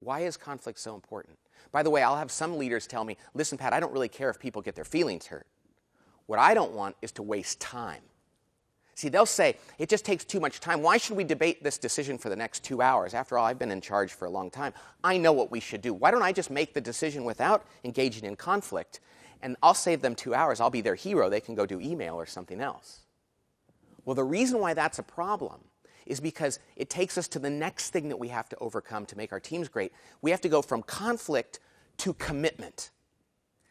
Why is conflict so important? By the way, I'll have some leaders tell me, listen, Pat, I don't really care if people get their feelings hurt. What I don't want is to waste time. See, they'll say, it just takes too much time. Why should we debate this decision for the next 2 hours? After all, I've been in charge for a long time. I know what we should do. Why don't I just make the decision without engaging in conflict? And I'll save them 2 hours. I'll be their hero. They can go do email or something else. Well, the reason why that's a problem is because it takes us to the next thing that we have to overcome to make our teams great. We have to go from conflict to commitment.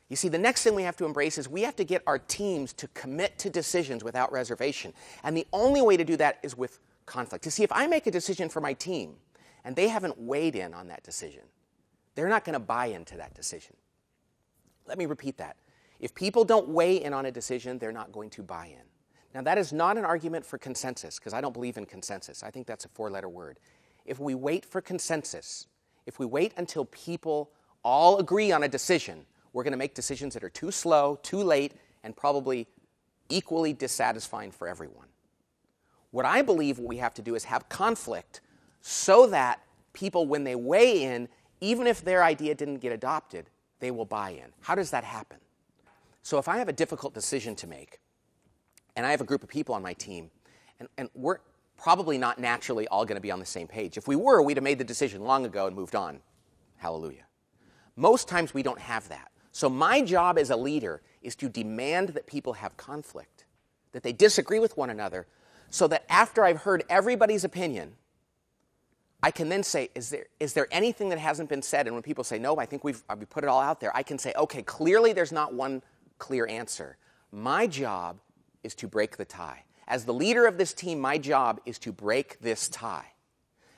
You see, the next thing we have to embrace is we have to get our teams to commit to decisions without reservation. And the only way to do that is with conflict. You see, if I make a decision for my team and they haven't weighed in on that decision, they're not going to buy into that decision. Let me repeat that. If people don't weigh in on a decision, they're not going to buy in. Now, that is not an argument for consensus, because I don't believe in consensus. I think that's a 4-letter word. If we wait for consensus, if we wait until people all agree on a decision, we're going to make decisions that are too slow, too late, and probably equally dissatisfying for everyone. What I believe what we have to do is have conflict so that people, when they weigh in, even if their idea didn't get adopted, they will buy in. How does that happen? So if I have a difficult decision to make, and I have a group of people on my team, and we're probably not naturally all going to be on the same page. If we were, we'd have made the decision long ago and moved on. Hallelujah. Most times we don't have that. So my job as a leader is to demand that people have conflict, that they disagree with one another, so that after I've heard everybody's opinion, I can then say, is there anything that hasn't been said? And when people say, no, I think we put it all out there, I can say, okay, clearly there's not one clear answer. My job is to break the tie. As the leader of this team, my job is to break this tie.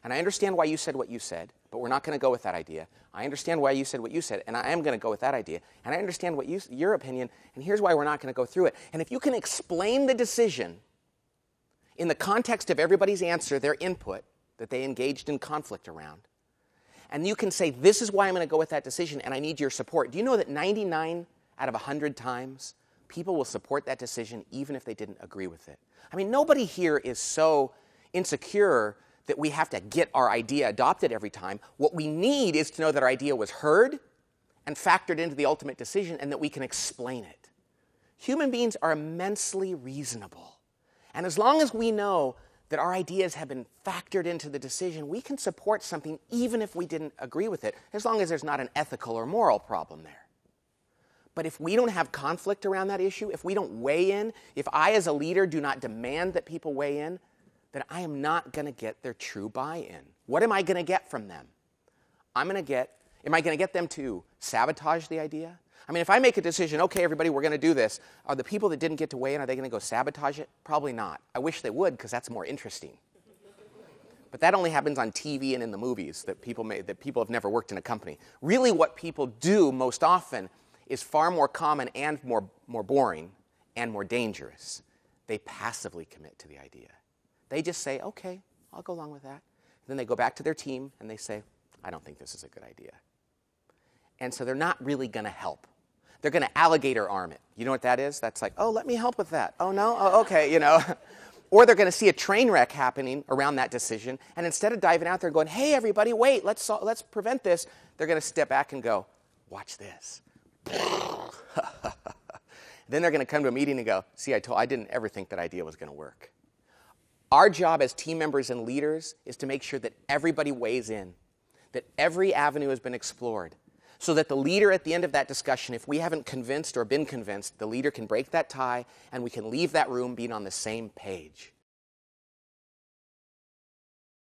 And I understand why you said what you said, but we're not going to go with that idea. I understand why you said what you said, and I am going to go with that idea. And I understand what your opinion, and here's why we're not going to go through it. And if you can explain the decision in the context of everybody's answer, their input, that they engaged in conflict around, and you can say, this is why I'm going to go with that decision, and I need your support. Do you know that 99 out of 100 times, people will support that decision even if they didn't agree with it? I mean, nobody here is so insecure that we have to get our idea adopted every time. What we need is to know that our idea was heard and factored into the ultimate decision and that we can explain it. Human beings are immensely reasonable. And as long as we know that our ideas have been factored into the decision, we can support something even if we didn't agree with it, as long as there's not an ethical or moral problem there. But if we don't have conflict around that issue, if we don't weigh in, if I as a leader do not demand that people weigh in, then I am not going to get their true buy-in. What am I going to get from them? Am I going to get them to sabotage the idea? I mean, if I make a decision, okay, everybody, we're going to do this, are the people that didn't get to weigh in, are they going to go sabotage it? Probably not. I wish they would, because that's more interesting. But that only happens on TV and in the movies that people have never worked in a company. Really, what people do most often is far more common and more boring and more dangerous. They passively commit to the idea. They just say, okay, I'll go along with that. Then they go back to their team and they say, I don't think this is a good idea. And so they're not really going to help. They're going to alligator arm it. You know what that is? That's like, oh, let me help with that. Oh, no? Oh, okay, you know. Or they're going to see a train wreck happening around that decision, and instead of diving out there and going, hey, everybody, wait, let's prevent this, they're going to step back and go, watch this. Then they're going to come to a meeting and go, see, I didn't ever think that idea was going to work. Our job as team members and leaders is to make sure that everybody weighs in, that every avenue has been explored, so that the leader at the end of that discussion, if we haven't convinced or been convinced, the leader can break that tie and we can leave that room being on the same page.